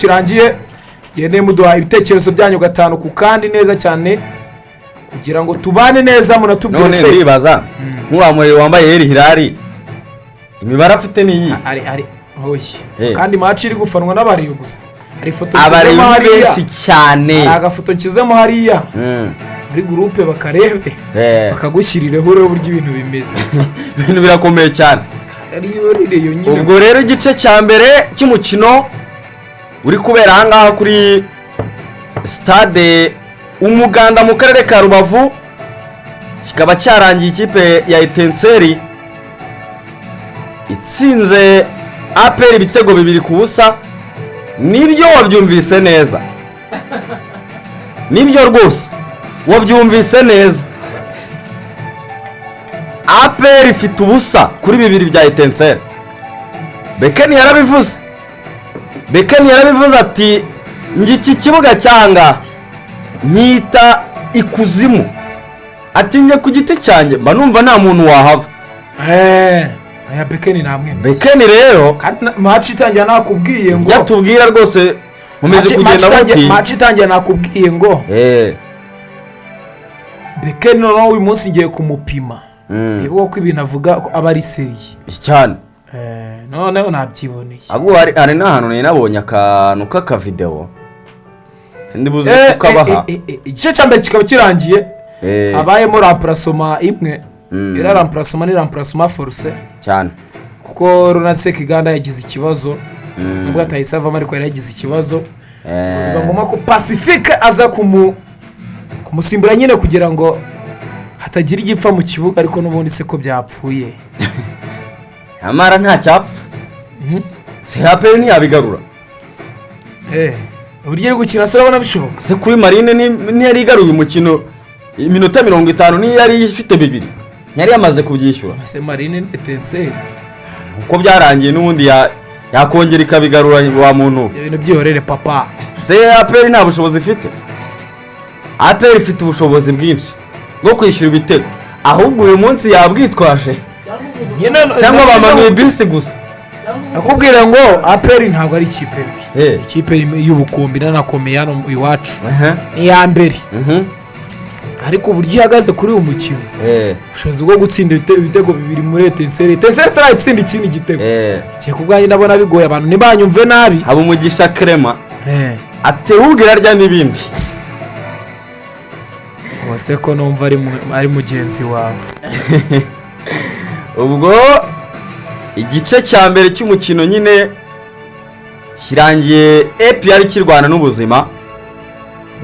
kirangiye yene muduha ibitekerezo byanyu gatanu ku kandi neza cyane kugira ngo tubane neza munatubwire se none ndibaza nk'uwamure wambaye Hilali imibara afite ni ari hoye kandi match iri gufanwa n'abariyo gusa ari foto nshizemo hariya cyane agafoto nshizemo hariya muri groupe bakarebe bakagushyirireho rero buryo ibintu bimeze ibintu birakomeye cyane ubwo rero igice cya mbere cy'umukino uri kubera ahangaha kuri stade Umuganda mu karere ka Rubavu kikaba cyarangiye ikipe ya Etincelle itsinze APR ibitego 2-0 nibyo wabyumvise neza nibyo rwose wabyumvise neza APR ifite ubusa kuri 2 bya Etincelle Bekeni yarabivuze ati ngiki kibuga cyanga nyita ikuzimu ati nge ku giti cyanjye mba numva nta muntu wahava aya Bekeni namwe Bekeni rero match itangiye nakubwiye ngo yatubwira rwose mumeze kugenda muti match itangiye nakubwiye ngo Bekeni no uyu munsi ngiye kumupima nibo ko ibintu avuga aba ari serie cyane noneho nabyiboneye ahubwo hari n'ahantu nabonye akantu k'aka video sindibuze kukabaha igice cya mbere kikaba kirangiye abayemo remplacement imwe era remplacement ni remplacement forcé cyane kuko Ronatse Kiganda yagize ikibazo nubwo atayisavamo ariko yagize ikibazo biba ngoma ko Pacifique aza kumusimbura nyine kugira ngo hatagira igipfa mu kibuga ariko n'ubundi se ko byapfuye amara nta cyapfa se APR ntiyabigarura uburyo ari gukina se urabona bishoboka se kuri Marine ntiyari igaruye umukino iminota 50 ntiyari ifite 2 ntiyari yamaze kubyishyura se Marine Etincelle uko byarangiye n'ubundi yakongera ikabigarura wa muntu ibintu byihorere papa se APR nta bushobozi ifite APR ifite ubushobozi bwinshi bwo kwishyura ibitego ahubwo uyu munsi yabwitwaje cyangwa bamanuye bisi gusa akubwira ngo APR ntabwo ari ikipe ikipe y'ubukombe nanakomeye hano iwacu ni ya mbere ariko uburyo ihagaze kuri uyu mukino ubushobozi bwo gutsinda ibitego 2 muri Etincelle taratsinda ikindi gitego cye kubwanjye ndabona bigoye abantu ntibanyumve nabi haba umugisha Clement atewubwira rya n'ibindi wose ko numva ari mugenzi wawe ubwo igice cya mbere cy'umukino nyine kirangiye APR kirwana n'ubuzima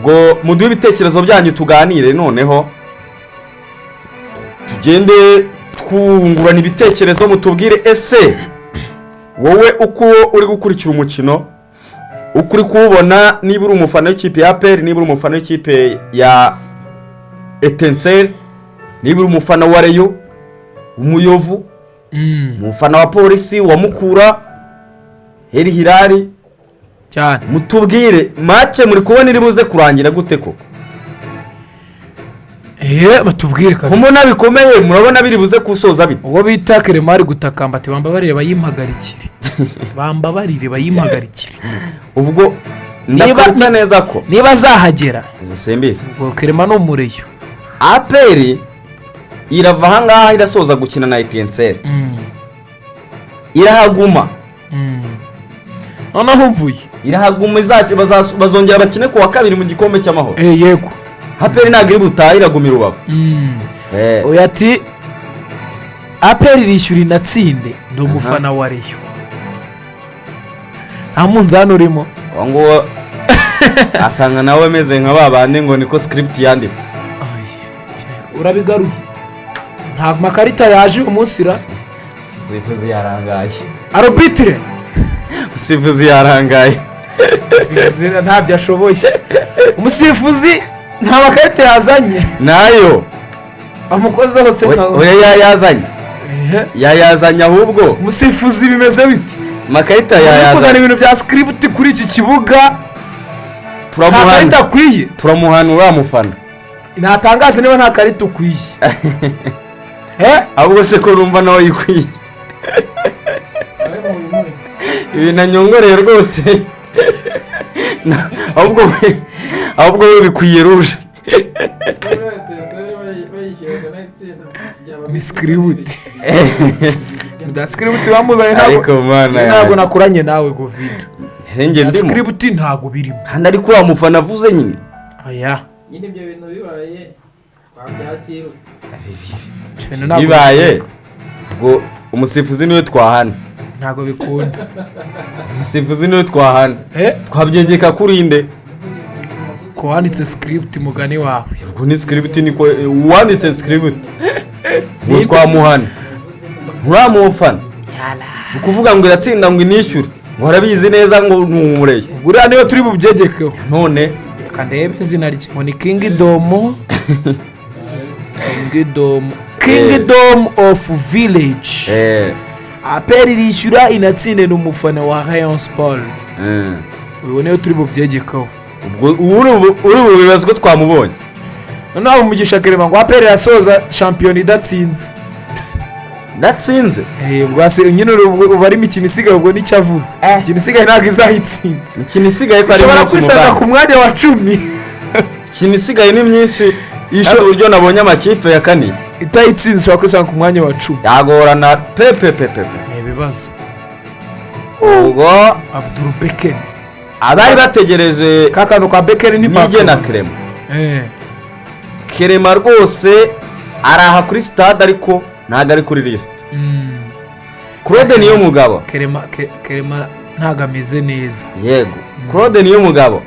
ngo muduhe ibitekerezo byanyu tuganire noneho tugende twungurana ibitekerezo mutubwire ese wowe uko uri gukurikira umukino ukuri kuwubona niba uri umufana w'ikipe ya APR niba uri umufana w'ikipe ya Etincelle niba uri umufana wa Rayon Umuyovu umufana wa Polisi wa Mukura Hilali cyane mutubwire match muri kubona iri buze kurangira gute koko batubwire kabisa kumona bikomeye murabona biri buze kusoza bite uwo bita Clement gutakamba ati bambabarire bayimpagarikire ubwo ndakwitsa neza ko niba zahagera simbizi ubwo Clement no mureyo APR irava hangaha irasoza gukina na Etincelle irahaguma noneho mvuye irahaguma bazongera bakine ku wa kabiri mu gikombe cy'amahoro yego APR ntabwo iri butaha iragumira Rubavu oya ati APR irishyura inatsinde ndi umufana wa Rayon nta munzani urimo ngo asanga nawe ameze nka babande ngo niko script yanditse urabigaruye nta makarita yaje umusira sifuzi yarangaye ahubwo we bikwiye ruje ni sikiributi da sikiributi bamuzanye ntabwo nakuranye nawe covid da sikiributi ntabwo birimo kandi ariko wa mufana avuze nyine oya nyine ibyo bintu bibaye twabyakira bibaye ubwo umusifuzi niwe twahana ntabwo bikunda umusifuzi niwe twahana twabyegeka kuri inde ko wanditse sikiributi mugani wawe ubwo ni sikiributi niko wanditse sikiributi ngo twamuhana nturamufana ni ukuvuga ngo iratsinda ngo inishyure ngo arabizi neza ngo ni umureye buriya niyo turi bubyegekeho none reka ndebe izina rye ngo ni kingidomu kingdom of village aperi rishyura inatsinde n'umufana wa Rayon Sport ubu niyo turi bubyegekaho uri bubibaze ko twamubonye noneho umugisha Clement ngo aperi yasoza shampiyona idatsinze nyine ubu ari imikino isigaye ubwo nicyo avuze imikino isigaye ntabwo izahitsinda imikino isigaye ko ari ushobora kwisanga ku mwanya wa 10 imikino isigaye ni myinshi isho uburyo nabonye amakipe ya kane itayitsinze ushobora kwisanga ku mwanya wa 10 yagorana pepe ibibazo ubwo Abdul Beker abari bategereje kakano kwa Beker ni Nige na Clement rwose araha kuri stade ariko ntago ari kuri list Claude niyo mugabo Clement ntago ameze neza yego Claude niyo mugabo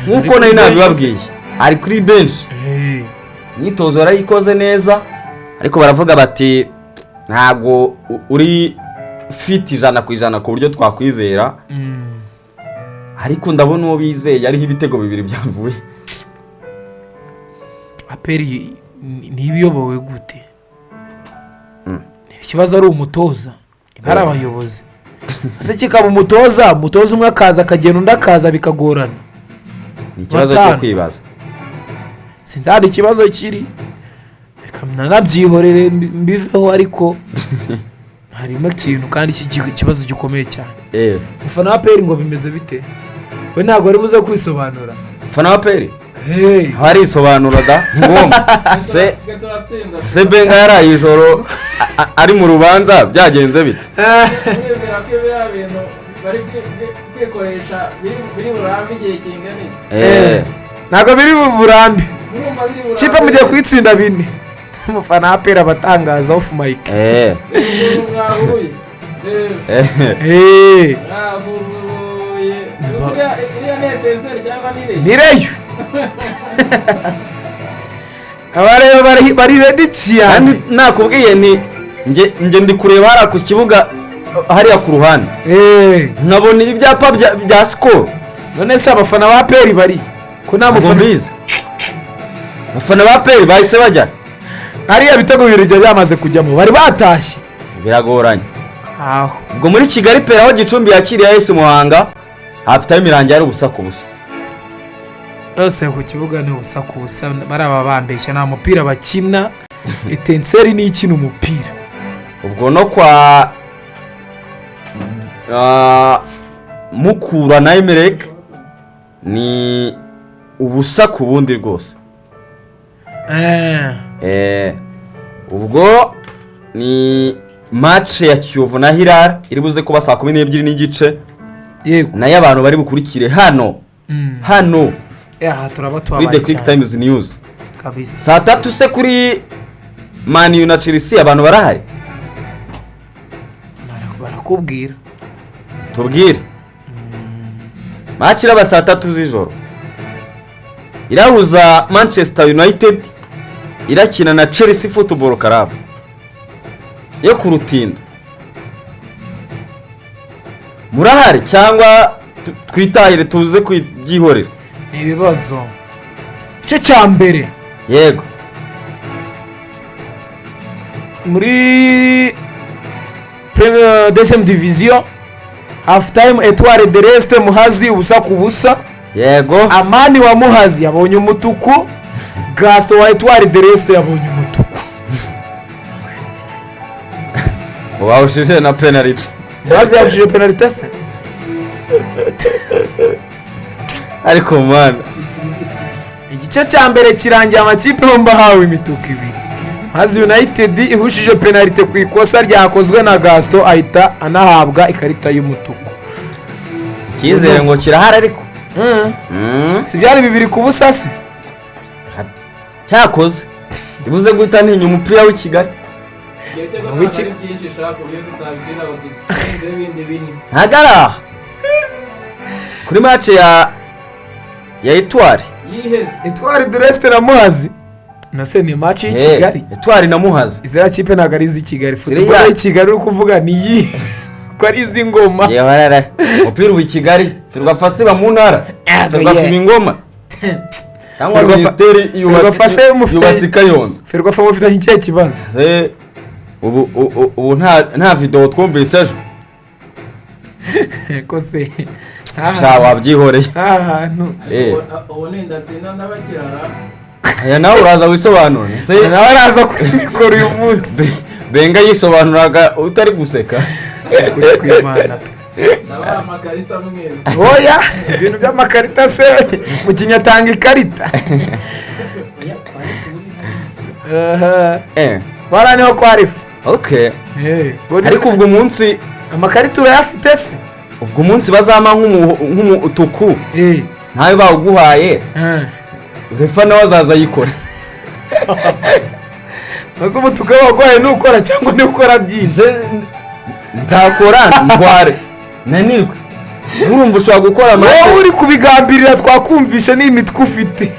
nkuko nari nabibabwiye ari kuri bench nyitozo yarayikoze neza ariko baravuga bati ntago uri fit 100% ku buryo twakwizera ariko ndabona uwo bizeye ariho ibitego bibiri byavuye aperi ntibiyobowe gute ikibazo ari umutoza ari abayobozi ase kikaba umutoza umwe akaza akagenda undi akaza bikagorana ni ikibazo cyo kwibaza sinzi hari ikibazo kiri reka nabyihorere mbiveho ariko harimo ikintu kandi ikibazo gikomeye cyane umufana wa aperi ngo bimeze bite we ntabwo ari buze kwisobanura umufana wa aperi hari isobanura da ngomba se benga yaraye ijoro ari mu rubanza byagenze bite bari kwikoresha biri burambe igihe kingana ntabwo biri burambe kipe mugiye kuyitsinda 4 umufana wa aperi abatangaza off mic nireyo abareba bari ready cyane nakubwiye ni nge ndi kureba hara ku kibuga hariya ku ruhande nkabona ibyapa bya score none se abafana ba aperi bari ko nta mufana abafana ba aperi bahise bajya hariya bitego bibiri byamaze kujyamo bari batashye biragoranye ubwo muri Kigali pera aho Gicumbi yakiriye AS Muhanga hafite imirangi ari ubusa ku busa yose ku kibuga ni ubusa ku busa baraba bambeshya nta mupira bakina Etenseri ni ikina umupira ubwo no kwa Mukura na Emelec ni ubusa ku bundi rwose ubwo ni match ya Kiyovu na Hilal iri buze kuba saa 12 n'igice yego nayo abantu bari bukurikire hano turaba kuri The Quick Times News kabisa saa 3 se kuri Man U na Chelsea abantu barahari barakubwira tubwire match iraba saa 3 z'ijoro irahuza Manchester United irakina na Chelsea Football Club yo ku rutindo murahari cyangwa twitahire tuze kubyihorera ibibazo cyo cyambere yego muri Premier Deuxième Division half time Etoile de l'Est Muhazi ubusa ku busa yego Amani wa Muhazi yabonye umutuku Gaston wa Etoile de l'Est yabonye umutuku wawushije na penalty Muhazi yawushije penalty se ariko mwana igice cya mbere kirangiye amakipe yombi ahawe imituku ibiri maze United ihushije penalite ku ikosa ryakozwe na Gaston ahita anahabwa ikarita y'umutuku. icyizere ngo kirahari ariko si byari 2-0 se cyakoze ibuze guhita ntinya umupira w'i Kigali ntagara kuri match ya Etoile de l'Est na Muhazi nase ni match y'i Kigali Etoile na Muhazi izira kipe ntago ari iz'i Kigali football y'i Kigali uri kuvuga ni iyi ko ari izi ngoma yewe umupira w'i Kigali Ferwafa siba mu ntara Ferwafa ingoma cyangwa ministeri yubatse Kayonza Ferwafa mufite iki kibazo ubu nta video twumvise ejo ko se sha wabyihoreye ahantu ubu nindazina n'abakirara aya nawe uraza wisobanura se nawe araza kubikora uyu munsi benga yisobanuraga utari guseka kuri kwimana ndabara amakarita mwese oya ibintu by'amakarita se mu kinyatanga ikarita bara niho kwa rifu okay ariko ubwo munsi amakarita urayafite se ubwo munsi bazama nk'umutuku ntayo bawuguhaye refa nawe azaza yikora maze umutuku waguhaye nukora cyangwa nukora byinshi nzakora ndware nanirwe urumva ushobora gukora wowe uri kubigambirira twakumvishe n'imitwe ufite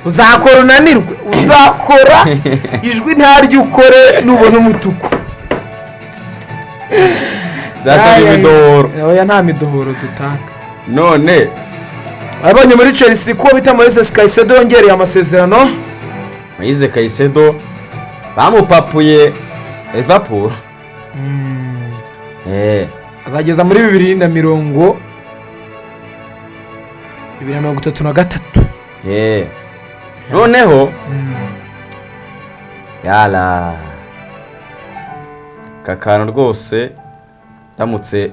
uzakora unanirwe uzakora ijwi ntaryo ukore nubona umutuku zasaba imidohoro oya nta midohoro dutanga none abonye muri Chelsea ko bita Moises Caicedo yongereye amasezerano Moises Caicedo bamupapuye Liverpool azageza muri 2033 noneho yala kakano rwose ndamutse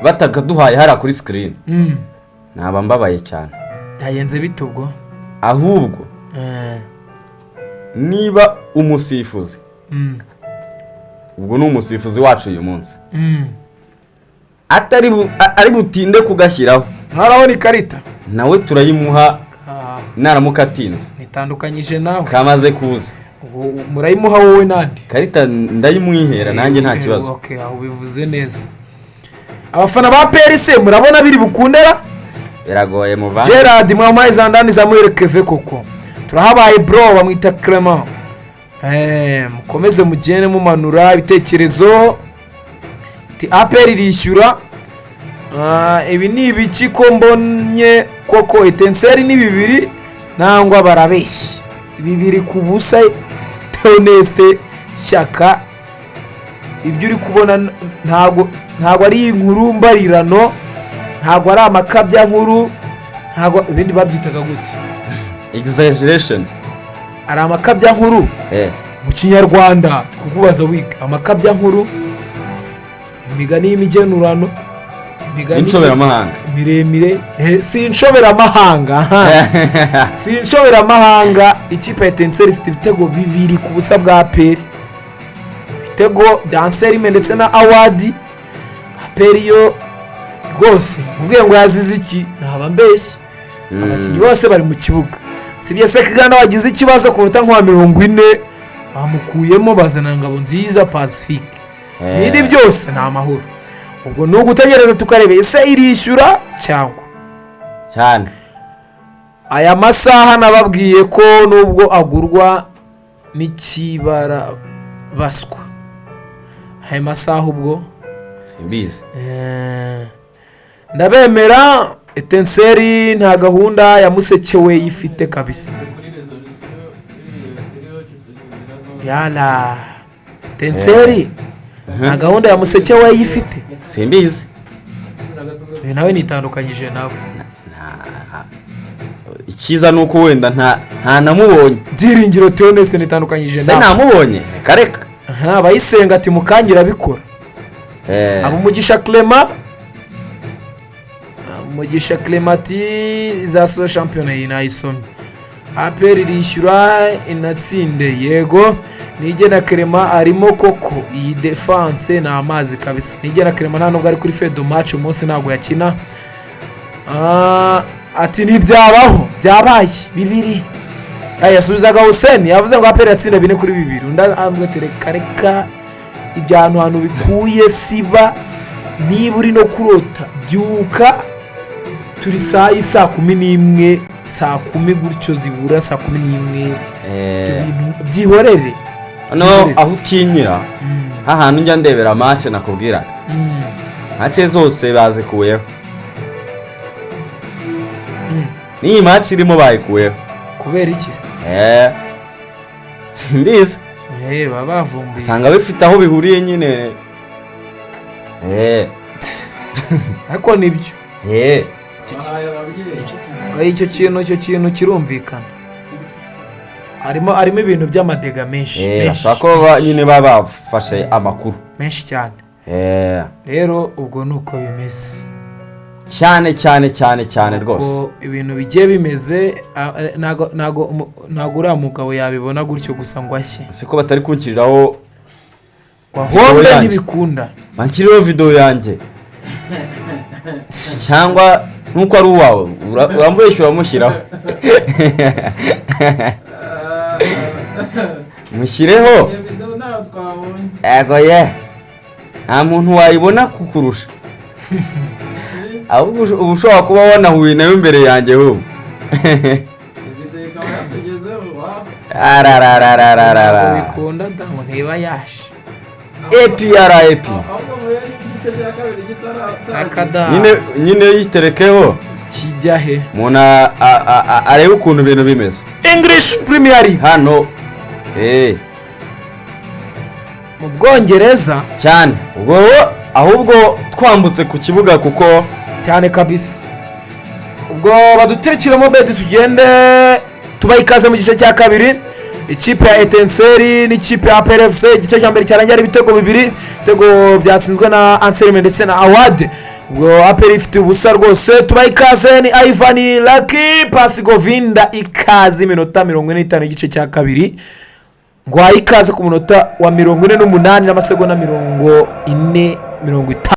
batakaduhaye hara kuri screen naba mbabaye cyane byayenze bitubwo ahubwo niba umusifuzi ubwo ni umusifuzi wacu uyu munsi ari butinde kugashyiraho ntarabona ikarita nawe turayimuha naramuka atinze nitandukanyije nawe kamaze kuza murayimuha wowe nandi karita ndayimwihera nanjye nta kibazo okay aho bivuze neza abafana ba PRC murabona biri bukundera biragoye muva Gerard mwamaye zandani zamuherekeve koko turahabaye bro bamwita Clement mukomeze mugene mumanura ibitekerezo APR irishyura ibi ni ibiki ko mbonye koko Etincelle ni 2 nangwa barabeshya 2-0 Theoneste Shyaka ibyo uri kubona ntago ari inkuru mbarirano ntago ari amakabya nkuru ntago ibindi babyitaga gute exaggeration ari amakabya nkuru mu kinyarwanda kukubaza wiga amakabya nkuru imigani y'imigenurano inshoberamahanga miremire sinshobera ikipe ya Etincelle ifite ibitego 2 ku busa bwa APR ibitego bya Anselme ndetse na Awadi APR yo rwose ubwiye ngo yazize iki ntaba mbeshye abakinnyi bose bari mu kibuga sibye Sekiganda wagize ikibazo ku ruta nka 40 bamukuyemo bazana Ngabo Nziza Pacifique n'indi byose nta mahoro ubwo no gutegereza tukarebe ese irishyura cyangwa cyane aya masaha nababwiye ko nubwo agurwa n'ikibara baswa aya masaha ubwo simbizi ndabemera Etincelle nta gahunda ya Musekewe yifite kabisa yala Etincelle nta gahunda ya Musekewe yifite simbizi nawe nitandukanyije nawe ikiza nuko wenda nta namubonye Byiringiro Theoneste nitandukanyije nawe se namubonye kareka abayisenga ati mukangira bikora Abumugisha Clement Mugisha Clemati za so shampiyona inayisomye. APR irishyura inatsinde yego. Nigena Clement arimo koko iyi defense na amazi kabisa. Nigena Clement nta nubwo ari kuri fedo match umunsi ntabwo yakina. Ati ntibyabaho byabaye bibiri. Yasubizaga Hussein yavuze ngo APR yatsinda 4-2. Unda ambwe reka ibyantu hano bikuye siba niba uri no kurota byuka turi saa 11 saa 10 gutyo zibura saa 11 ibintu byihorere no aho utinyira ahantu njya ndebera match nakubwira match zose bazikuyeho ni match irimo bayikuyeho kubera iki simbizi babavumbuye sanga bifite aho bihuriye nyine ariko nibyo icyo kintu kirumvikana harimo ibintu by'amadega menshi ashaka nyine babafashe amakuru menshi cyane rero ubwo nuko bimeze cyane rwose ibintu bigiye bimeze nago uriya mugabo yabibona gutyo gusa ngo ashye siko batari kunkiriraho wahombe ntibikunda bankiriho video yanjye cyangwa nuko ari uwawe urambeshyura mushyiraho mushyireho ego ye nta muntu wayibona kukurusha ahubwo uba ushobora kuba wanahuye nawe imbere yanjye ahubwo bikunda ndaho ntiba yashe APR nyine yiterekeho kijya he umuntu arebe ukuntu ibintu bimeze English Premier League hano mu Bwongereza cyane ubwo ahubwo twambutse ku kibuga kuko cyane kabisa ubwo badutirikiramo bedi tugende tubaye ikaze mu gice cya kabiri ikipe ya Etincelle n'ikipe ya APR FC igice cya mbere cyarangiye ari ibitego 2 ibitego byatsinzwe na Anselme ndetse na Awad ubwo APR ifite ubusa rwose tubaye ikaze ni Ivan Lucky Pasigovinda ikaze iminota 45 igice cya kabiri ngo ikaze ku munota wa 48 n'amasegonda 40